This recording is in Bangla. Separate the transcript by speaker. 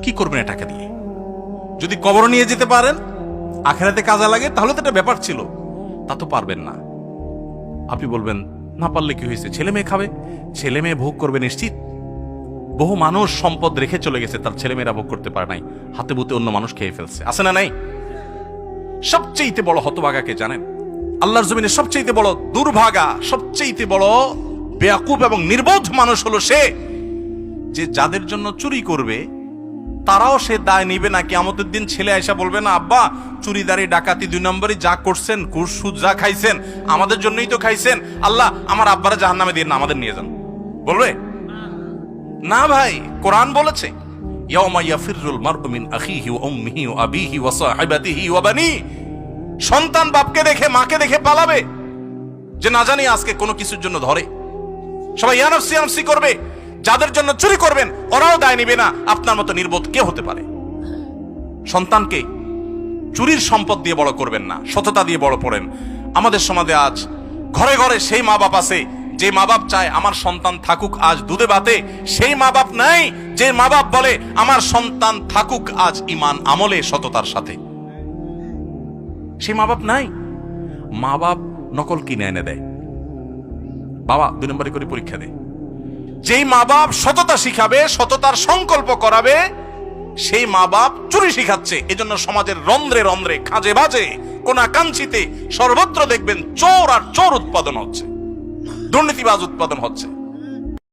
Speaker 1: কি করবেন এ টাকা দিয়ে? যদি কবর নিয়ে যেতে পারেন, আখেরাতে কাজে লাগে, তাহলে তো একটা ব্যাপার ছিল। তা তো পারবেন না। আপনি বলবেন না পারলে কি হয়েছে, ছেলে মেয়ে খাবে, ছেলে মেয়ে ভোগ করবে নিশ্চিত। বহু মানুষ সম্পদ রেখে চলে গেছে, তার ছেলে মেয়েরা ভোগ করতে পারে নাই, হাতে বুতে অন্য মানুষ খেয়ে ফেলছে, আছে না নাই? সবচেয়ে বড় হতভাগাকে জানেন? আল্লাহর জমিনে সবচেয়ে বড় দুর্ভাগা, সবচেয়ে বড় বেয়াকুব এবং নির্বোধ মানুষ হলো সে, যে যাদের জন্য চুরি করবে তারাও সে দায় নিবে না। কিয়ামতের দিন ছেলে আয়সা বলবে না, আব্বা চুরিদারি ডাকাতি 2 নম্বরই যা করছেন, ঘুষ সুদ যা খাইছেন, আমাদের জন্যই তো খাইছেন, আল্লাহ আমার আব্বারা জাহান্নামে দিয়ে না, আমাদের নিয়ে যান। বলবে না ভাই, কোরআন বলেছে ইয়াউমা ইয়াফিরুল মারউ মিন আখিহি ওয়া উম্মিহি ওয়া আবিহি ওয়া সাহিবাতিহি ওয়া বানি। সন্তান বাপকে দেখে মাকে দেখে পালাবে, যে না জানি আজকে কোনো কিছুর জন্য ধরে। সবাই ইয়া নাফসি ইয়া নাফসি করবে। যাদের জন্য চুরি করবেন ওরাও দায় নিবে না। আপনার মতো নির্বোধ কে হতে পারে? সন্তানকে চুরির সম্পদ দিয়ে বড় করবেন না, সততা দিয়ে বড় করেন। আমাদের সমাজে আজ ঘরে ঘরে সেই মা বাপ আছে যে মা বাপ চায় আমার সন্তান থাকুক আজ দুধে ভাতে, সেই মা বাপ নাই যে মা বাপ বলে আমার সন্তান থাকুক আজ ঈমান আমলে সততার সাথে। সেই মা বাপ নাই। মা বাপ নকল কিনে এনে দেয়, বাবা 2 নম্বরে করে পরীক্ষা দেয়। যেই মা বাপ সততা শিখাবে, সততার সংকল্প করাবে, সেই মা বাপ চুরি শিখাচ্ছে। এজন্য সমাজের রন্ধ্রে রন্ধ্রে, খাঁজে বাজে, কোনা কাঞ্চিতে সর্বত্র দেখবেন চোর আর চোর উৎপাদন হচ্ছে, দুর্নীতিবাজ উৎপাদন হচ্ছে।